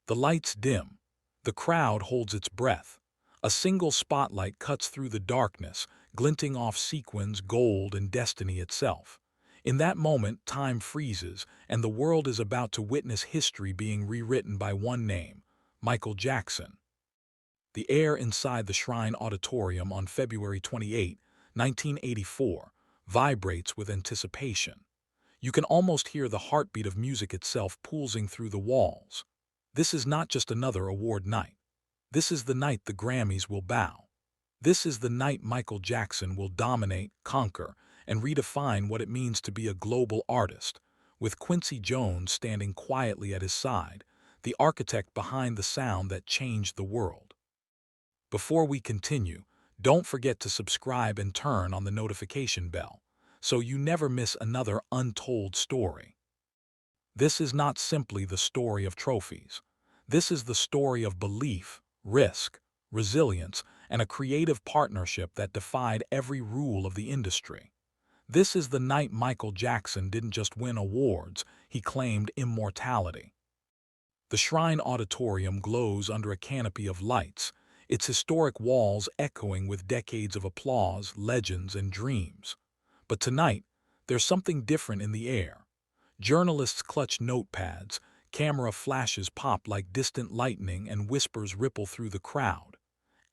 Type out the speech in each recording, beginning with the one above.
The lights dim. The crowd holds its breath. A single spotlight cuts through the darkness, glinting off sequins, gold, and destiny itself. In that moment, time freezes, and the world is about to witness history being rewritten by one name: Michael Jackson. The air inside the Shrine Auditorium on February 28, 1984, vibrates with anticipation. You can almost hear the heartbeat of music itself pulsing through the walls. This is not just another award night. This is the night the Grammys will bow. This is the night Michael Jackson will dominate, conquer, and redefine what it means to be a global artist, with Quincy Jones standing quietly at his side, the architect behind the sound that changed the world. Before we continue, don't forget to subscribe and turn on the notification bell, so you never miss another untold story. This is not simply the story of trophies. This is the story of belief, risk, resilience, and a creative partnership that defied every rule of the industry. This is the night Michael Jackson didn't just win awards, he claimed immortality. The Shrine Auditorium glows under a canopy of lights, its historic walls echoing with decades of applause, legends, and dreams. But tonight, there's something different in the air. Journalists clutch notepads, camera flashes pop like distant lightning, and whispers ripple through the crowd.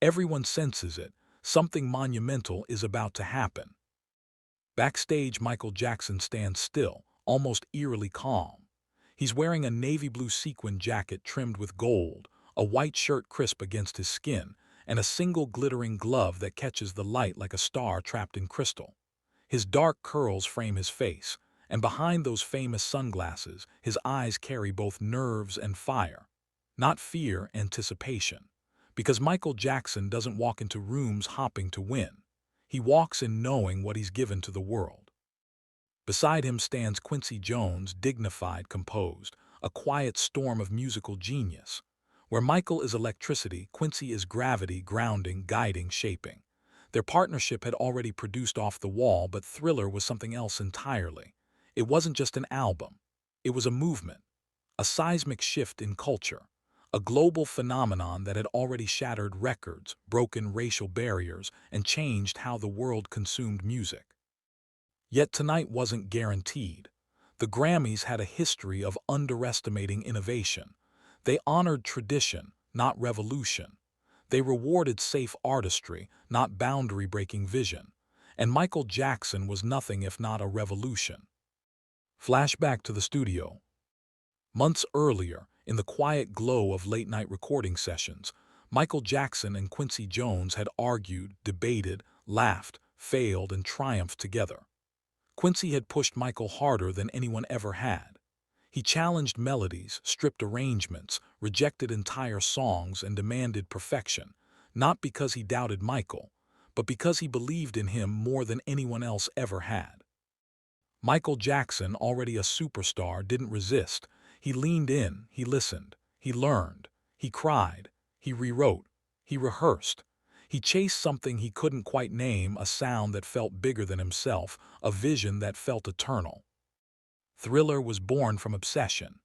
Everyone senses it. Something monumental is about to happen. Backstage, Michael Jackson stands still, almost eerily calm. He's wearing a navy blue sequin jacket trimmed with gold, a white shirt crisp against his skin, and a single glittering glove that catches the light like a star trapped in crystal. His dark curls frame his face, and behind those famous sunglasses, his eyes carry both nerves and fire. Not fear, anticipation. Because Michael Jackson doesn't walk into rooms hopping to win. He walks in knowing what he's given to the world. Beside him stands Quincy Jones, dignified, composed, a quiet storm of musical genius. Where Michael is electricity, Quincy is gravity, grounding, guiding, shaping. Their partnership had already produced Off the Wall, but Thriller was something else entirely. It wasn't just an album. It was a movement, a seismic shift in culture, a global phenomenon that had already shattered records, broken racial barriers, and changed how the world consumed music. Yet tonight wasn't guaranteed. The Grammys had a history of underestimating innovation. They honored tradition, not revolution. They rewarded safe artistry, not boundary-breaking vision. And Michael Jackson was nothing if not a revolution. Flashback to the studio. Months earlier, in the quiet glow of late-night recording sessions, Michael Jackson and Quincy Jones had argued, debated, laughed, failed, and triumphed together. Quincy had pushed Michael harder than anyone ever had. He challenged melodies, stripped arrangements, rejected entire songs, and demanded perfection, not because he doubted Michael, but because he believed in him more than anyone else ever had. Michael Jackson, already a superstar, didn't resist. He leaned in, he listened, he learned, he cried, he rewrote, he rehearsed. He chased something he couldn't quite name, a sound that felt bigger than himself, a vision that felt eternal. Thriller was born from obsession.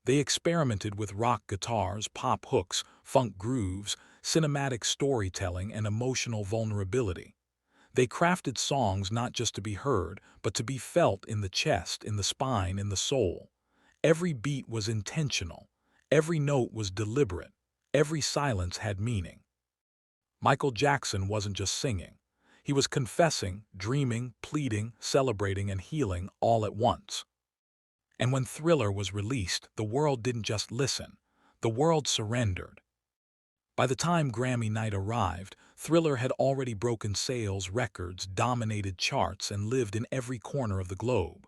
They experimented with rock guitars, pop hooks, funk grooves, cinematic storytelling, and emotional vulnerability. They crafted songs not just to be heard, but to be felt in the chest, in the spine, in the soul. Every beat was intentional. Every note was deliberate. Every silence had meaning. Michael Jackson wasn't just singing. He was confessing, dreaming, pleading, celebrating, and healing all at once. And when Thriller was released, the world didn't just listen. The world surrendered. By the time Grammy night arrived, Thriller had already broken sales records, dominated charts, and lived in every corner of the globe.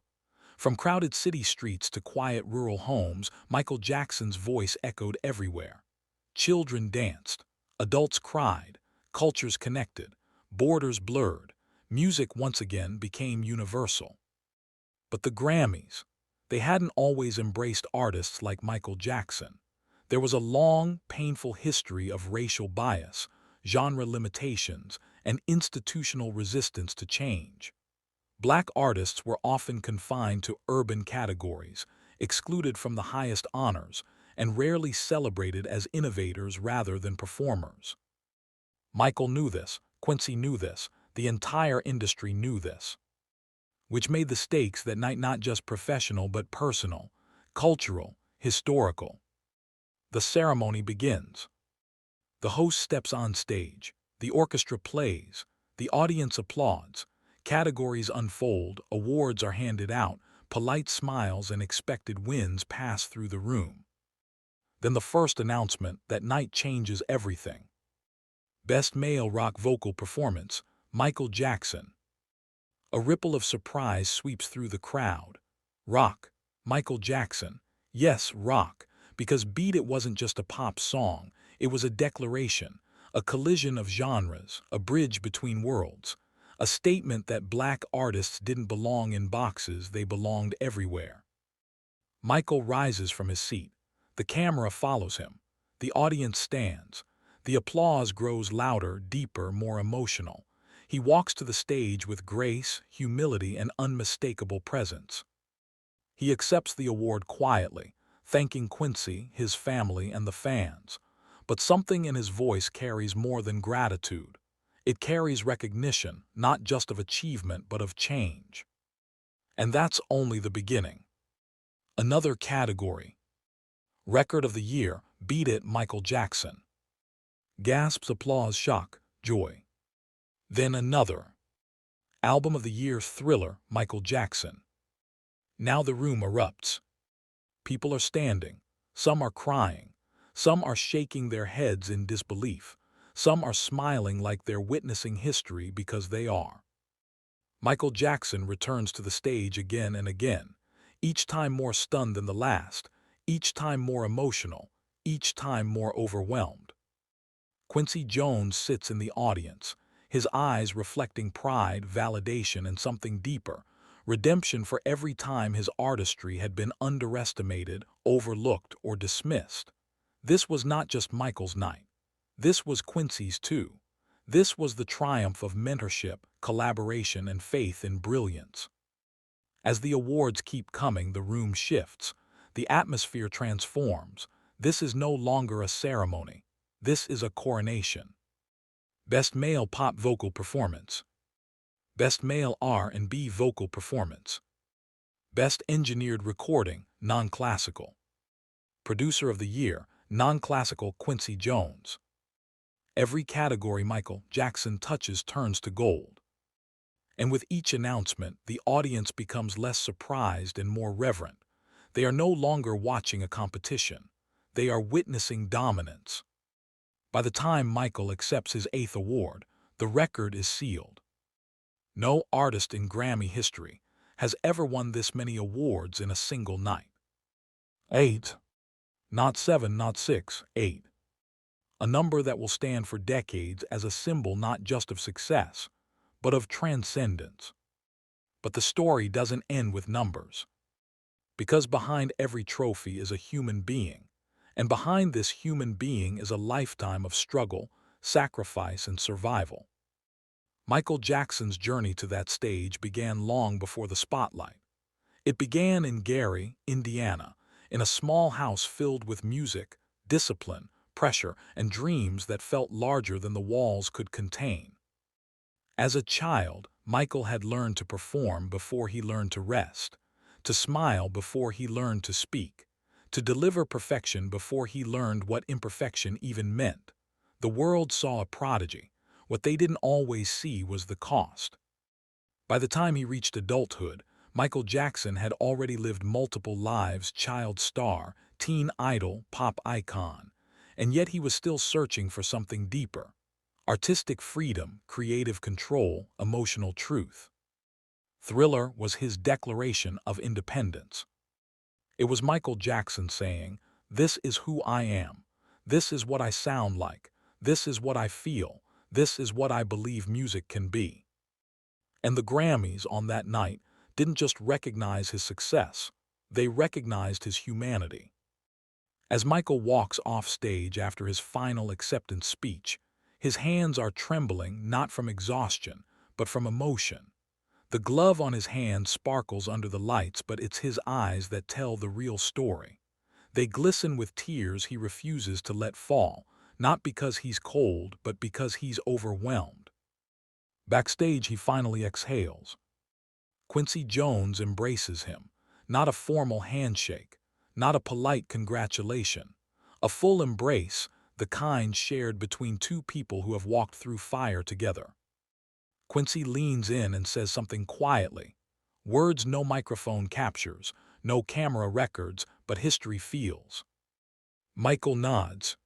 From crowded city streets to quiet rural homes, Michael Jackson's voice echoed everywhere. Children danced, adults cried, cultures connected, borders blurred. Music once again became universal. But the Grammys, they hadn't always embraced artists like Michael Jackson. There was a long, painful history of racial bias, genre limitations, and institutional resistance to change. Black artists were often confined to urban categories, excluded from the highest honors, and rarely celebrated as innovators rather than performers. Michael knew this, Quincy knew this, the entire industry knew this, which made the stakes that night not just professional but personal, cultural, historical. The ceremony begins. The host steps on stage, the orchestra plays, the audience applauds, categories unfold, awards are handed out, polite smiles and expected wins pass through the room. Then the first announcement that night changes everything. Best Male Rock Vocal Performance, Michael Jackson. A ripple of surprise sweeps through the crowd. Rock, Michael Jackson. Yes, rock, because Beat It wasn't just a pop song, it was a declaration, a collision of genres, a bridge between worlds, a statement that black artists didn't belong in boxes, they belonged everywhere. Michael rises from his seat. The camera follows him. The audience stands. The applause grows louder, deeper, more emotional. He walks to the stage with grace, humility, and unmistakable presence. He accepts the award quietly, thanking Quincy, his family, and the fans. But something in his voice carries more than gratitude. It carries recognition, not just of achievement, but of change. And that's only the beginning. Another category. Record of the Year, Beat It, Michael Jackson. Gasps, applause, shock, joy. Then another. Album of the Year, Thriller, Michael Jackson. Now the room erupts. People are standing. Some are crying. Some are shaking their heads in disbelief. Some are smiling like they're witnessing history because they are. Michael Jackson returns to the stage again and again, each time more stunned than the last, each time more emotional, each time more overwhelmed. Quincy Jones sits in the audience, his eyes reflecting pride, validation, and something deeper, redemption for every time his artistry had been underestimated, overlooked, or dismissed. This was not just Michael's night. This was Quincy's too. This was the triumph of mentorship, collaboration, and faith in brilliance. As the awards keep coming, the room shifts. The atmosphere transforms. This is no longer a ceremony. This is a coronation. Best Male Pop Vocal Performance. Best Male R&B Vocal Performance. Best Engineered Recording, Non-Classical. Producer of the Year, Non-Classical, Quincy Jones. Every category Michael Jackson touches turns to gold. And with each announcement, the audience becomes less surprised and more reverent. They are no longer watching a competition. They are witnessing dominance. By the time Michael accepts his 8th award, the record is sealed. No artist in Grammy history has ever won this many awards in a single night. 8. Not 7, not 6, 8. A number that will stand for decades as a symbol not just of success, but of transcendence. But the story doesn't end with numbers. Because behind every trophy is a human being, and behind this human being is a lifetime of struggle, sacrifice, and survival. Michael Jackson's journey to that stage began long before the spotlight. It began in Gary, Indiana, in a small house filled with music, discipline, pressure, and dreams that felt larger than the walls could contain. As a child, Michael had learned to perform before he learned to rest, to smile before he learned to speak, to deliver perfection before he learned what imperfection even meant. The world saw a prodigy. What they didn't always see was the cost. By the time he reached adulthood, Michael Jackson had already lived multiple lives: child star, teen idol, pop icon. And yet he was still searching for something deeper: artistic freedom, creative control, emotional truth. Thriller was his declaration of independence. It was Michael Jackson saying, "This is who I am. This is what I sound like. This is what I feel. This is what I believe music can be." And the Grammys on that night didn't just recognize his success, they recognized his humanity. As Michael walks off stage after his final acceptance speech, his hands are trembling not from exhaustion, but from emotion. The glove on his hand sparkles under the lights, but it's his eyes that tell the real story. They glisten with tears he refuses to let fall, not because he's cold, but because he's overwhelmed. Backstage, he finally exhales. Quincy Jones embraces him, not a formal handshake, not a polite congratulation, a full embrace, the kind shared between two people who have walked through fire together. Quincy leans in and says something quietly, words no microphone captures, no camera records, but history feels. Michael nods.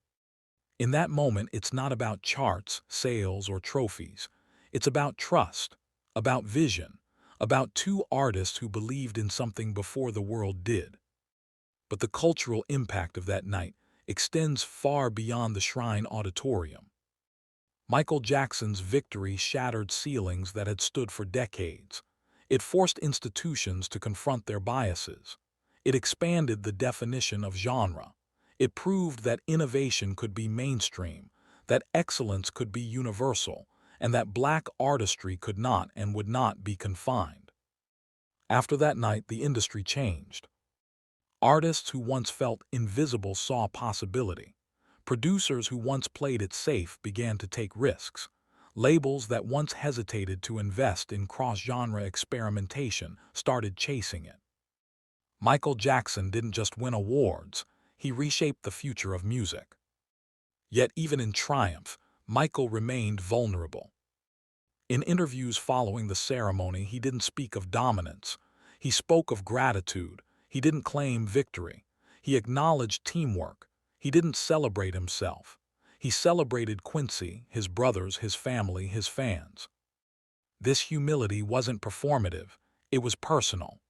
In that moment, it's not about charts, sales, or trophies. It's about trust, about vision, about two artists who believed in something before the world did. But the cultural impact of that night extends far beyond the Shrine Auditorium. Michael Jackson's victory shattered ceilings that had stood for decades. It forced institutions to confront their biases. It expanded the definition of genre. It proved that innovation could be mainstream, that excellence could be universal, and that black artistry could not and would not be confined. After that night, the industry changed. Artists who once felt invisible saw possibility. Producers who once played it safe began to take risks. Labels that once hesitated to invest in cross-genre experimentation started chasing it. Michael Jackson didn't just win awards, he reshaped the future of music. Yet even in triumph, Michael remained vulnerable. In interviews following the ceremony, he didn't speak of dominance. He spoke of gratitude. He didn't claim victory. He acknowledged teamwork. He didn't celebrate himself. He celebrated Quincy, his brothers, his family, his fans. This humility wasn't performative. It was personal.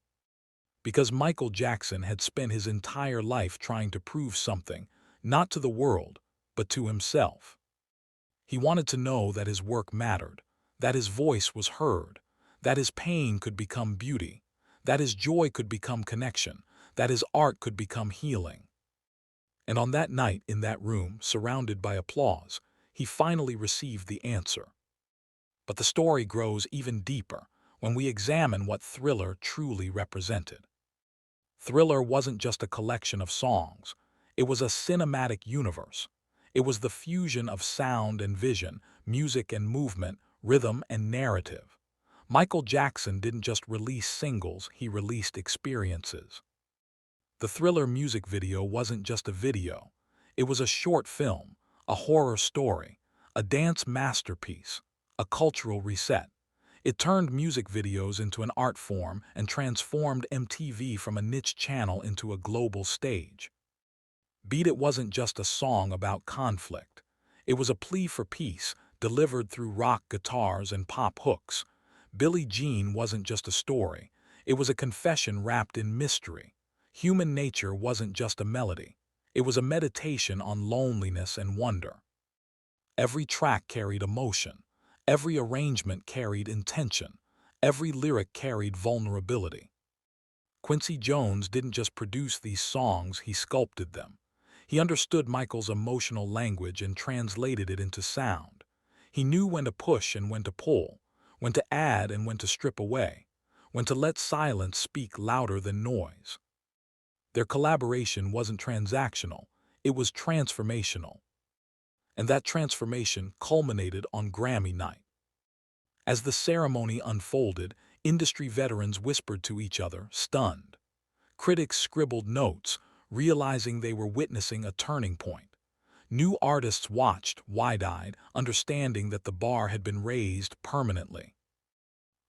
Because Michael Jackson had spent his entire life trying to prove something, not to the world, but to himself. He wanted to know that his work mattered, that his voice was heard, that his pain could become beauty, that his joy could become connection, that his art could become healing. And on that night, in that room, surrounded by applause, he finally received the answer. But the story grows even deeper when we examine what Thriller truly represented. Thriller wasn't just a collection of songs. It was a cinematic universe. It was the fusion of sound and vision, music and movement, rhythm and narrative. Michael Jackson didn't just release singles, he released experiences. The Thriller music video wasn't just a video. It was a short film, a horror story, a dance masterpiece, a cultural reset. It turned music videos into an art form and transformed MTV from a niche channel into a global stage. Beat It wasn't just a song about conflict. It was a plea for peace, delivered through rock guitars and pop hooks. Billie Jean wasn't just a story. It was a confession wrapped in mystery. Human Nature wasn't just a melody. It was a meditation on loneliness and wonder. Every track carried emotion. Every arrangement carried intention. Every lyric carried vulnerability. Quincy Jones didn't just produce these songs, he sculpted them. He understood Michael's emotional language and translated it into sound. He knew when to push and when to pull, when to add and when to strip away, when to let silence speak louder than noise. Their collaboration wasn't transactional, it was transformational. And that transformation culminated on Grammy night. As the ceremony unfolded, industry veterans whispered to each other, stunned. Critics scribbled notes, realizing they were witnessing a turning point. New artists watched, wide-eyed, understanding that the bar had been raised permanently.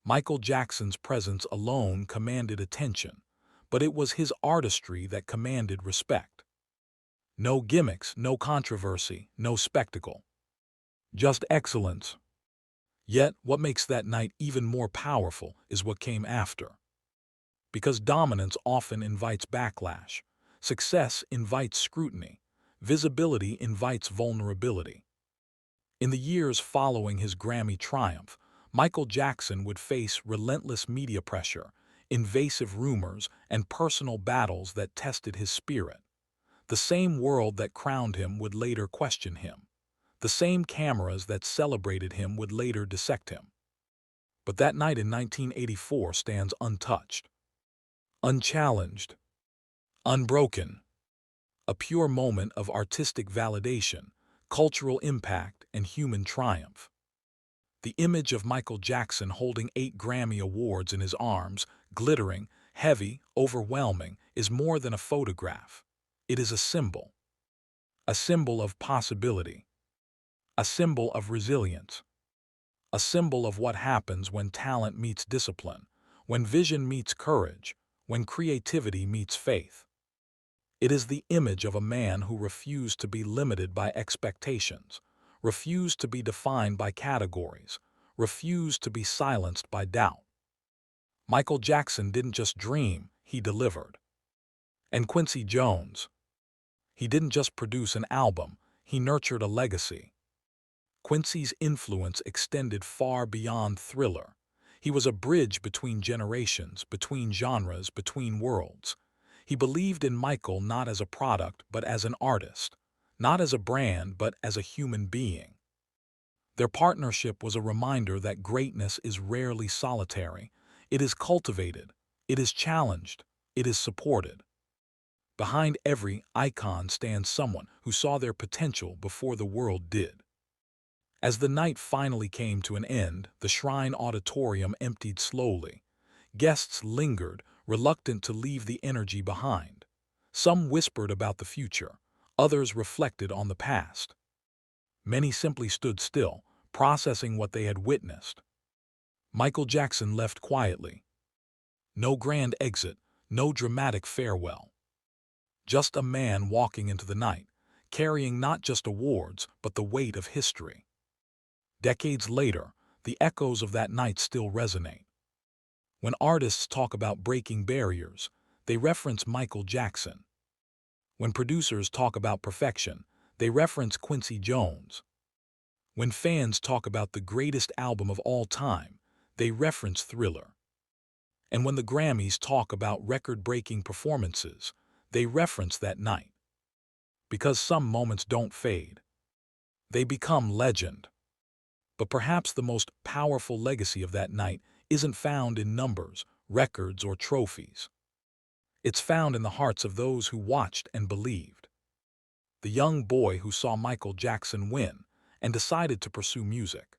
Michael Jackson's presence alone commanded attention, but it was his artistry that commanded respect. No gimmicks, no controversy, no spectacle. Just excellence. Yet, what makes that night even more powerful is what came after. Because dominance often invites backlash, success invites scrutiny, visibility invites vulnerability. In the years following his Grammy triumph, Michael Jackson would face relentless media pressure, invasive rumors, and personal battles that tested his spirit. The same world that crowned him would later question him. The same cameras that celebrated him would later dissect him. But that night in 1984 stands untouched, unchallenged, unbroken. a pure moment of artistic validation, cultural impact, and human triumph. The image of Michael Jackson holding 8 Grammy Awards in his arms, glittering, heavy, overwhelming, is more than a photograph. It is a symbol of possibility, a symbol of resilience, a symbol of what happens when talent meets discipline, when vision meets courage, when creativity meets faith. It is the image of a man who refused to be limited by expectations, refused to be defined by categories, refused to be silenced by doubt. Michael Jackson didn't just dream, he delivered. And Quincy Jones, he didn't just produce an album, he nurtured a legacy. Quincy's influence extended far beyond Thriller. He was a bridge between generations, between genres, between worlds. He believed in Michael not as a product, but as an artist, not as a brand, but as a human being. Their partnership was a reminder that greatness is rarely solitary. It is cultivated, it is challenged, it is supported. Behind every icon stands someone who saw their potential before the world did. As the night finally came to an end, the Shrine Auditorium emptied slowly. Guests lingered, reluctant to leave the energy behind. Some whispered about the future, others reflected on the past. Many simply stood still, processing what they had witnessed. Michael Jackson left quietly. No grand exit, no dramatic farewell. Just a man walking into the night, carrying not just awards, but the weight of history. Decades later, the echoes of that night still resonate. When artists talk about breaking barriers, they reference Michael Jackson. When producers talk about perfection, they reference Quincy Jones. When fans talk about the greatest album of all time, they reference Thriller. And when the Grammys talk about record-breaking performances, they reference that night. Because some moments don't fade. They become legend. But perhaps the most powerful legacy of that night isn't found in numbers, records, or trophies. It's found in the hearts of those who watched and believed. The young boy who saw Michael Jackson win and decided to pursue music.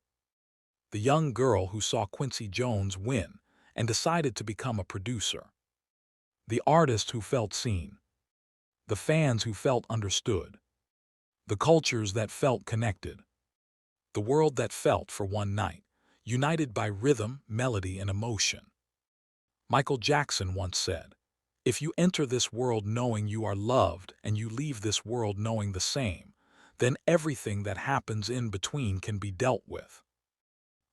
The young girl who saw Quincy Jones win and decided to become a producer. The artist who felt seen. The fans who felt understood. The cultures that felt connected. The world that felt for one night, united by rhythm, melody, and emotion. Michael Jackson once said, "If you enter this world knowing you are loved and you leave this world knowing the same, then everything that happens in between can be dealt with."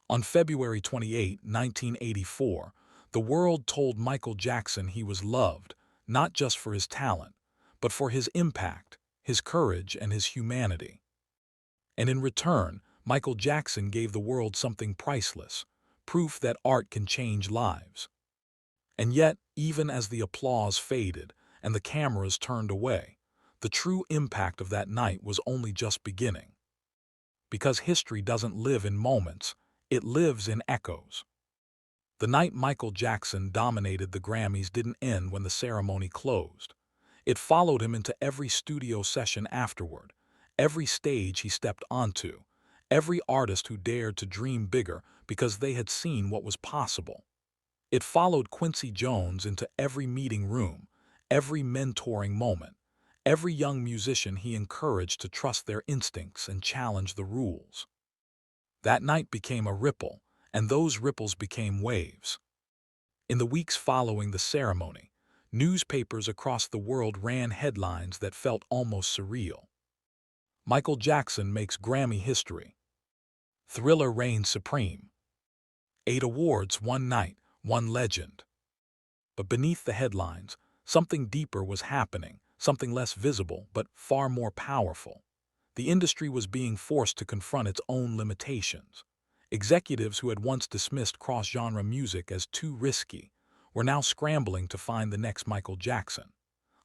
On February 28, 1984, the world told Michael Jackson he was loved, not just for his talent, but for his impact, his courage, and his humanity. And in return, Michael Jackson gave the world something priceless, proof that art can change lives. And yet, even as the applause faded and the cameras turned away, the true impact of that night was only just beginning. Because history doesn't live in moments, it lives in echoes. The night Michael Jackson dominated the Grammys didn't end when the ceremony closed. It followed him into every studio session afterward, every stage he stepped onto, every artist who dared to dream bigger because they had seen what was possible. It followed Quincy Jones into every meeting room, every mentoring moment, every young musician he encouraged to trust their instincts and challenge the rules. That night became a ripple, and those ripples became waves. In the weeks following the ceremony, newspapers across the world ran headlines that felt almost surreal. Michael Jackson makes Grammy history. Thriller reigns supreme. 8 awards, one night, one legend. But beneath the headlines, something deeper was happening, something less visible but far more powerful. The industry was being forced to confront its own limitations. Executives who had once dismissed cross-genre music as too risky were now scrambling to find the next Michael Jackson.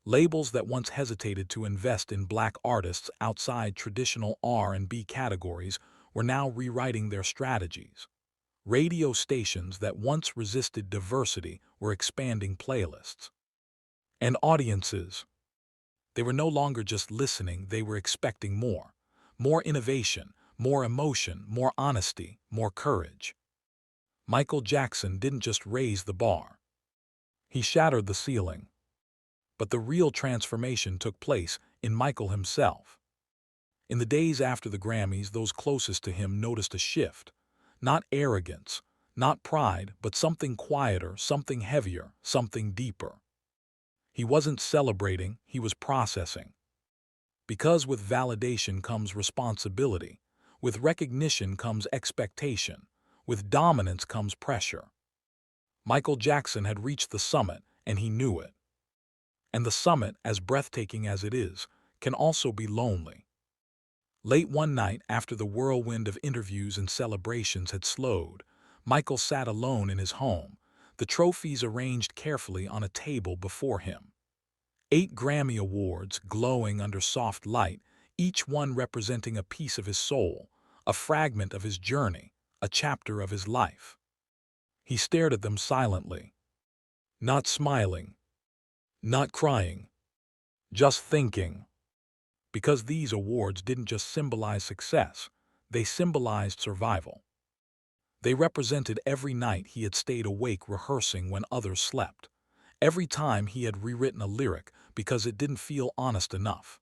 Labels that once hesitated to invest in black artists outside traditional R&B categories were now rewriting their strategies. Radio stations that once resisted diversity were expanding playlists. And audiences, They were no longer just listening, they were expecting more. More innovation, more emotion, more honesty, more courage. Michael Jackson didn't just raise the bar. He shattered the ceiling. But the real transformation took place in Michael himself. In the days after the Grammys, those closest to him noticed a shift. Not arrogance, not pride, but something quieter, something heavier, something deeper. He wasn't celebrating, he was processing. Because with validation comes responsibility, with recognition comes expectation, with dominance comes pressure. Michael Jackson had reached the summit, and he knew it. And the summit, as breathtaking as it is, can also be lonely. Late one night, after the whirlwind of interviews and celebrations had slowed, Michael sat alone in his home, the trophies arranged carefully on a table before him. 8 Grammy Awards glowing under soft light, each one representing a piece of his soul, a fragment of his journey, a chapter of his life. He stared at them silently, not smiling, not crying, just thinking. Because these awards didn't just symbolize success, they symbolized survival. They represented every night he had stayed awake rehearsing when others slept. Every time he had rewritten a lyric because it didn't feel honest enough.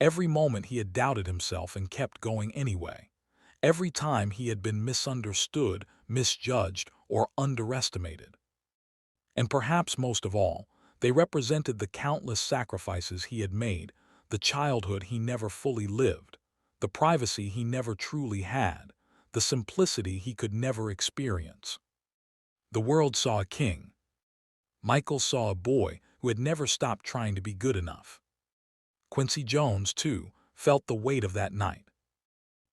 Every moment he had doubted himself and kept going anyway. Every time he had been misunderstood, misjudged, or underestimated. And perhaps most of all, they represented the countless sacrifices he had made, the childhood he never fully lived, the privacy he never truly had, the simplicity he could never experience. The world saw a king. Michael saw a boy who had never stopped trying to be good enough. Quincy Jones, too, felt the weight of that night.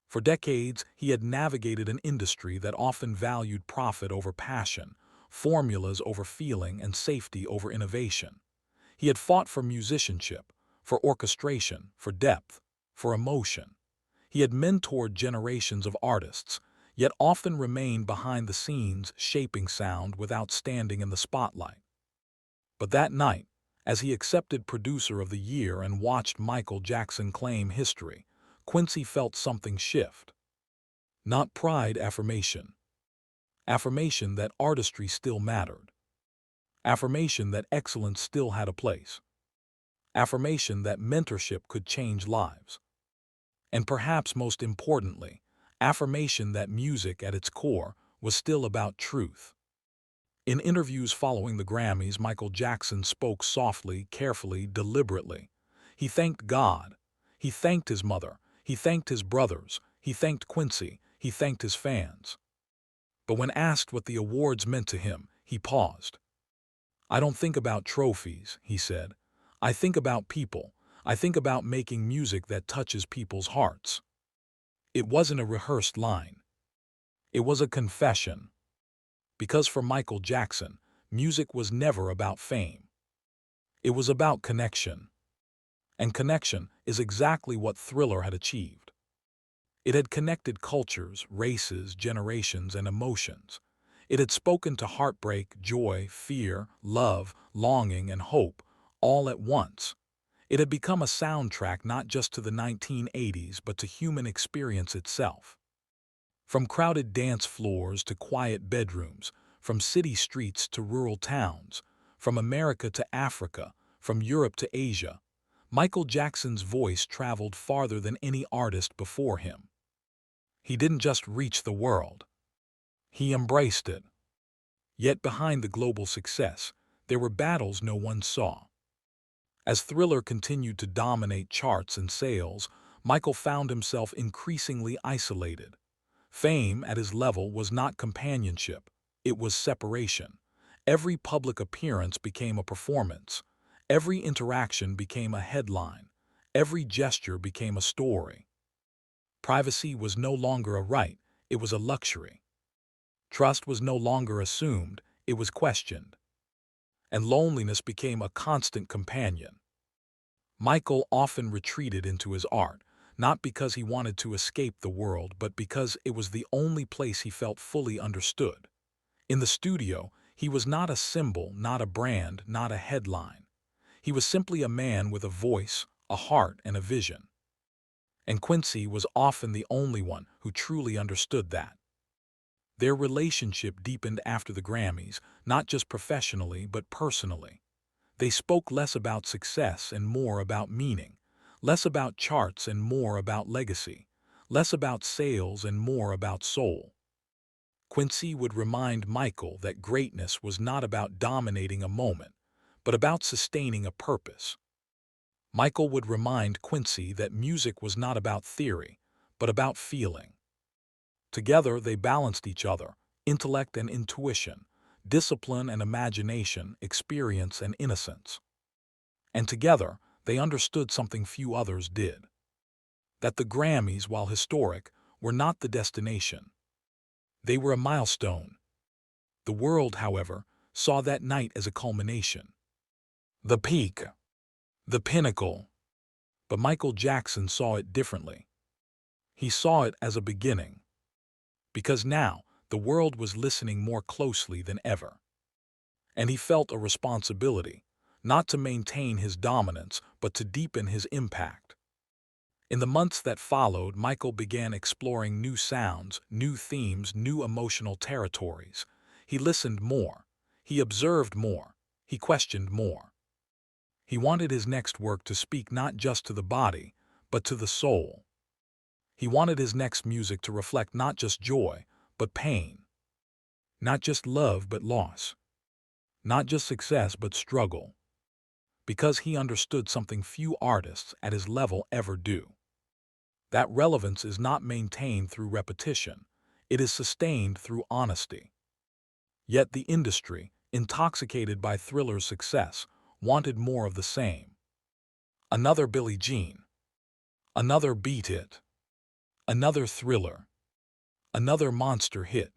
For decades, he had navigated an industry that often valued profit over passion, formulas over feeling, and safety over innovation. He had fought for musicianship, for orchestration, for depth, for emotion. He had mentored generations of artists, yet often remained behind the scenes shaping sound without standing in the spotlight. But that night, as he accepted Producer of the Year and watched Michael Jackson claim history, Quincy felt something shift. Not pride, affirmation. Affirmation that artistry still mattered. Affirmation that excellence still had a place. Affirmation that mentorship could change lives. And perhaps most importantly, affirmation that music at its core was still about truth. In interviews following the Grammys, Michael Jackson spoke softly, carefully, deliberately. He thanked God. He thanked his mother. He thanked his brothers. He thanked Quincy. He thanked his fans. But when asked what the awards meant to him, he paused. "I don't think about trophies," he said. "I think about people. I think about making music that touches people's hearts." It wasn't a rehearsed line. It was a confession. Because for Michael Jackson, music was never about fame. It was about connection. And connection is exactly what Thriller had achieved. It had connected cultures, races, generations, and emotions. It had spoken to heartbreak, joy, fear, love, longing, and hope, all at once. It had become a soundtrack not just to the 1980s, but to human experience itself. From crowded dance floors to quiet bedrooms, from city streets to rural towns, from America to Africa, from Europe to Asia, Michael Jackson's voice traveled farther than any artist before him. He didn't just reach the world. He embraced it. Yet behind the global success, there were battles no one saw. As Thriller continued to dominate charts and sales, Michael found himself increasingly isolated. Fame at his level was not companionship, it was separation. Every public appearance became a performance. Every interaction became a headline. Every gesture became a story. Privacy was no longer a right, it was a luxury. Trust was no longer assumed, it was questioned. And loneliness became a constant companion. Michael often retreated into his art, not because he wanted to escape the world, but because it was the only place he felt fully understood. In the studio, he was not a symbol, not a brand, not a headline. He was simply a man with a voice, a heart, and a vision. And Quincy was often the only one who truly understood that. Their relationship deepened after the Grammys, not just professionally but personally. They spoke less about success and more about meaning, less about charts and more about legacy, less about sales and more about soul. Quincy would remind Michael that greatness was not about dominating a moment, but about sustaining a purpose. Michael would remind Quincy that music was not about theory, but about feeling. Together they balanced each other, intellect and intuition, discipline and imagination, experience and innocence. And together they understood something few others did. That the Grammys, while historic, were not the destination. They were a milestone. The world, however, saw that night as a culmination. The peak. The pinnacle. But Michael Jackson saw it differently. He saw it as a beginning. Because now, the world was listening more closely than ever. And he felt a responsibility, not to maintain his dominance, but to deepen his impact. In the months that followed, Michael began exploring new sounds, new themes, new emotional territories. He listened more. He observed more. He questioned more. He wanted his next work to speak not just to the body, but to the soul. He wanted his next music to reflect not just joy, but pain. Not just love, but loss. Not just success, but struggle. Because he understood something few artists at his level ever do. That relevance is not maintained through repetition. It is sustained through honesty. Yet the industry, intoxicated by Thriller's success, wanted more of the same. Another Billie Jean. Another Beat It. Another Thriller. Another monster hit.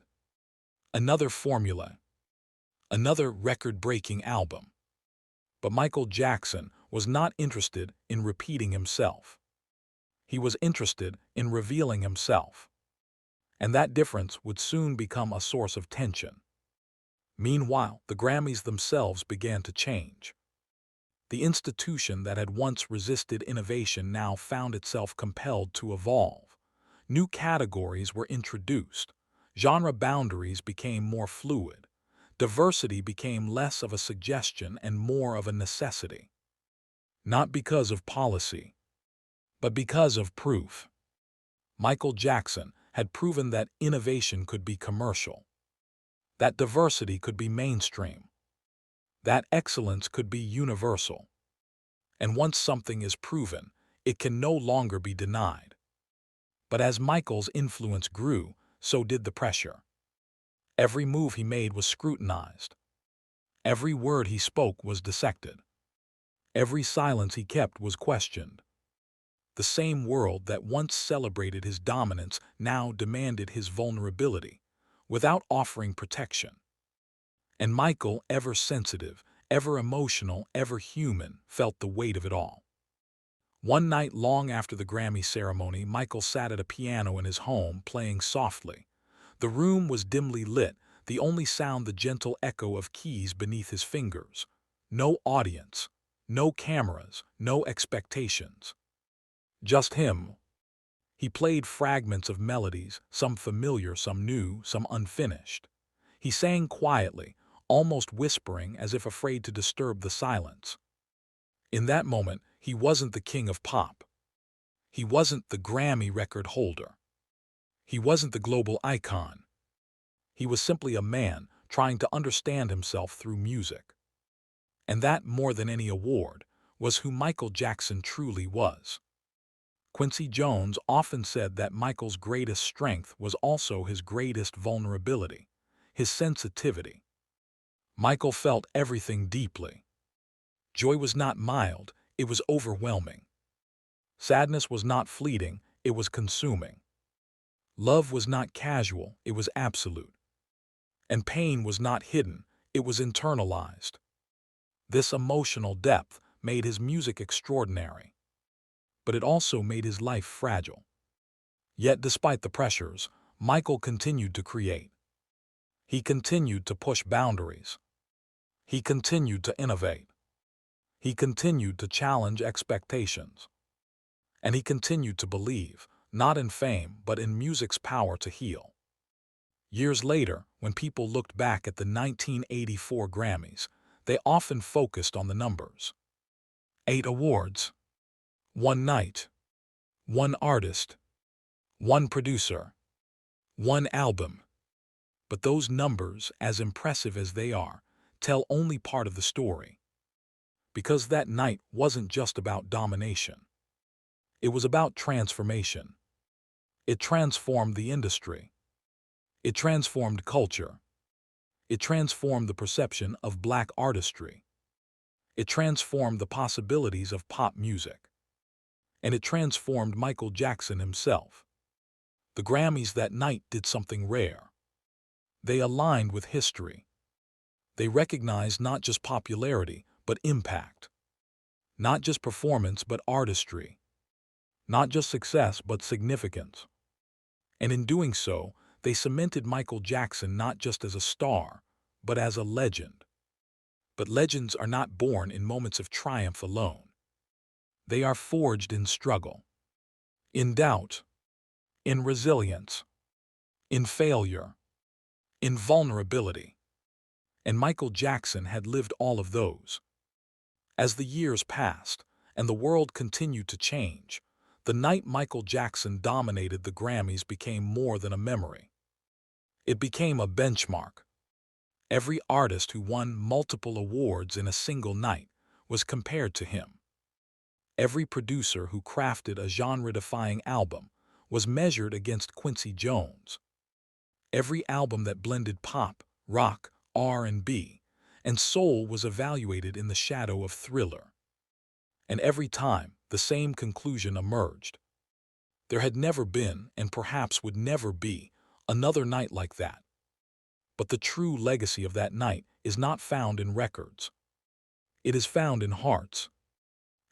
Another formula. Another record-breaking album. But Michael Jackson was not interested in repeating himself. He was interested in revealing himself. And that difference would soon become a source of tension. Meanwhile, the Grammys themselves began to change. The institution that had once resisted innovation now found itself compelled to evolve. New categories were introduced. Genre boundaries became more fluid. Diversity became less of a suggestion and more of a necessity. Not because of policy, but because of proof. Michael Jackson had proven that innovation could be commercial, that diversity could be mainstream, that excellence could be universal. And once something is proven, it can no longer be denied. But as Michael's influence grew, so did the pressure. Every move he made was scrutinized. Every word he spoke was dissected. Every silence he kept was questioned. The same world that once celebrated his dominance now demanded his vulnerability, without offering protection. And Michael, ever sensitive, ever emotional, ever human, felt the weight of it all. One night long after the Grammy ceremony, Michael sat at a piano in his home, playing softly. The room was dimly lit, the only sound the gentle echo of keys beneath his fingers. No audience, no cameras, no expectations. Just him. He played fragments of melodies, some familiar, some new, some unfinished. He sang quietly, almost whispering as if afraid to disturb the silence. In that moment, he wasn't the king of pop. He wasn't the Grammy record holder. He wasn't the global icon. He was simply a man trying to understand himself through music. And that, more than any award, was who Michael Jackson truly was. Quincy Jones often said that Michael's greatest strength was also his greatest vulnerability, his sensitivity. Michael felt everything deeply. Joy was not mild, it was overwhelming. Sadness was not fleeting, it was consuming. Love was not casual, it was absolute. And pain was not hidden, it was internalized. This emotional depth made his music extraordinary. But it also made his life fragile. Yet despite the pressures, Michael continued to create. He continued to push boundaries. He continued to innovate. He continued to challenge expectations. And he continued to believe, not in fame, but in music's power to heal. Years later, when people looked back at the 1984 Grammys, they often focused on the numbers. 8 awards, 1 night, 1 artist, 1 producer, 1 album. But those numbers, as impressive as they are, tell only part of the story. Because that night wasn't just about domination. It was about transformation. It transformed the industry. It transformed culture. It transformed the perception of black artistry. It transformed the possibilities of pop music. And it transformed Michael Jackson himself. The Grammys that night did something rare. They aligned with history. They recognized not just popularity, but impact. Not just performance, but artistry. Not just success, but significance. And in doing so, they cemented Michael Jackson not just as a star, but as a legend. But legends are not born in moments of triumph alone. They are forged in struggle, in doubt, in resilience, in failure, in vulnerability. And Michael Jackson had lived all of those. As the years passed, and the world continued to change, the night Michael Jackson dominated the Grammys became more than a memory. It became a benchmark. Every artist who won multiple awards in a single night was compared to him. Every producer who crafted a genre-defying album was measured against Quincy Jones. Every album that blended pop, rock, R&B, and soul was evaluated in the shadow of Thriller. And every time, the same conclusion emerged. There had never been, and perhaps would never be, another night like that. But the true legacy of that night is not found in records. It is found in hearts.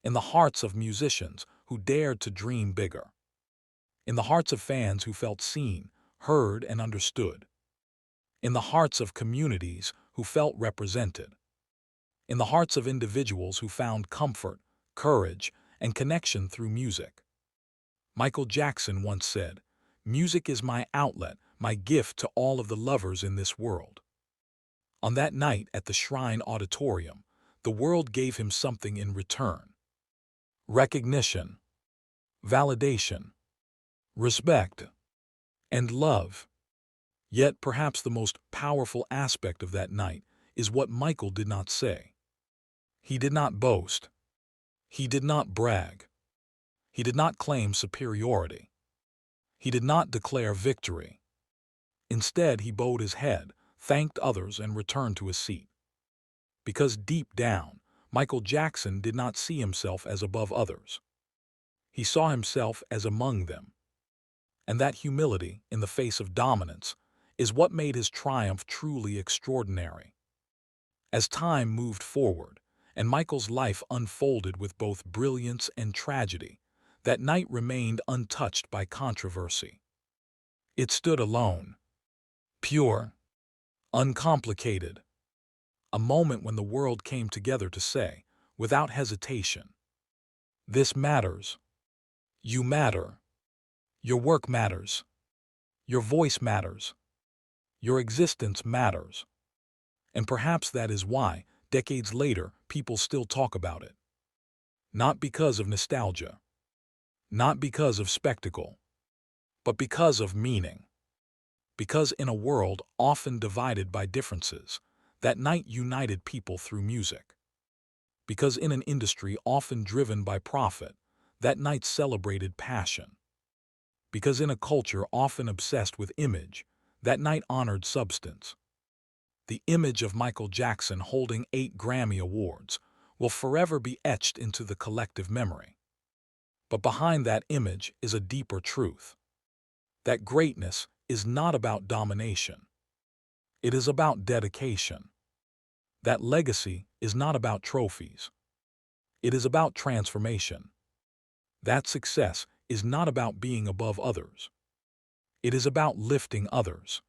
In the hearts of musicians who dared to dream bigger. In the hearts of fans who felt seen, heard, and understood. In the hearts of communities who felt represented. In the hearts of individuals who found comfort, courage, and connection through music. Michael Jackson once said, "Music is my outlet, my gift to all of the lovers in this world." On that night at the Shrine Auditorium, the world gave him something in return. Recognition, validation, respect, and love. Yet perhaps the most powerful aspect of that night is what Michael did not say. He did not boast. He did not brag. He did not claim superiority. He did not declare victory. Instead, he bowed his head, thanked others, and returned to his seat. Because deep down, Michael Jackson did not see himself as above others. He saw himself as among them. And that humility, in the face of dominance, is what made his triumph truly extraordinary. As time moved forward, and Michael's life unfolded with both brilliance and tragedy, that night remained untouched by controversy. It stood alone, pure, uncomplicated, a moment when the world came together to say, without hesitation, "This matters. You matter. Your work matters. Your voice matters. Your existence matters." And perhaps that is why, decades later, people still talk about it. Not because of nostalgia. Not because of spectacle. But because of meaning. Because in a world often divided by differences, that night united people through music. Because in an industry often driven by profit, that night celebrated passion. Because in a culture often obsessed with image, that night honored substance. The image of Michael Jackson holding 8 Grammy Awards will forever be etched into the collective memory. But behind that image is a deeper truth. That greatness is not about domination. It is about dedication. That legacy is not about trophies. It is about transformation. That success is not about being above others. It is about lifting others.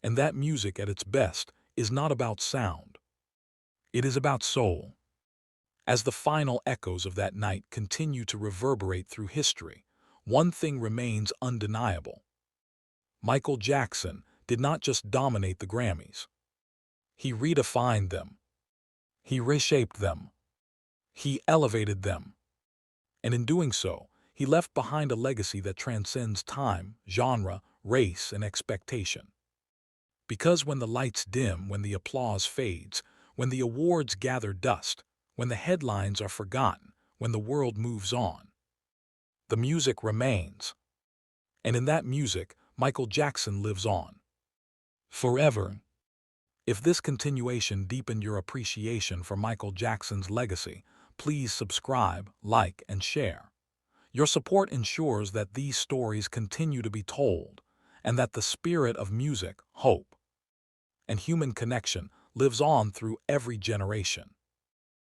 And that music at its best is not about sound. It is about soul. As the final echoes of that night continue to reverberate through history, one thing remains undeniable. Michael Jackson did not just dominate the Grammys. He redefined them. He reshaped them. He elevated them. And in doing so, he left behind a legacy that transcends time, genre, race, and expectation. Because when the lights dim, when the applause fades, when the awards gather dust, when the headlines are forgotten, when the world moves on, the music remains. And in that music, Michael Jackson lives on. Forever. If this continuation deepened your appreciation for Michael Jackson's legacy, please subscribe, like, and share. Your support ensures that these stories continue to be told, and that the spirit of music, hope, and human connection lives on through every generation.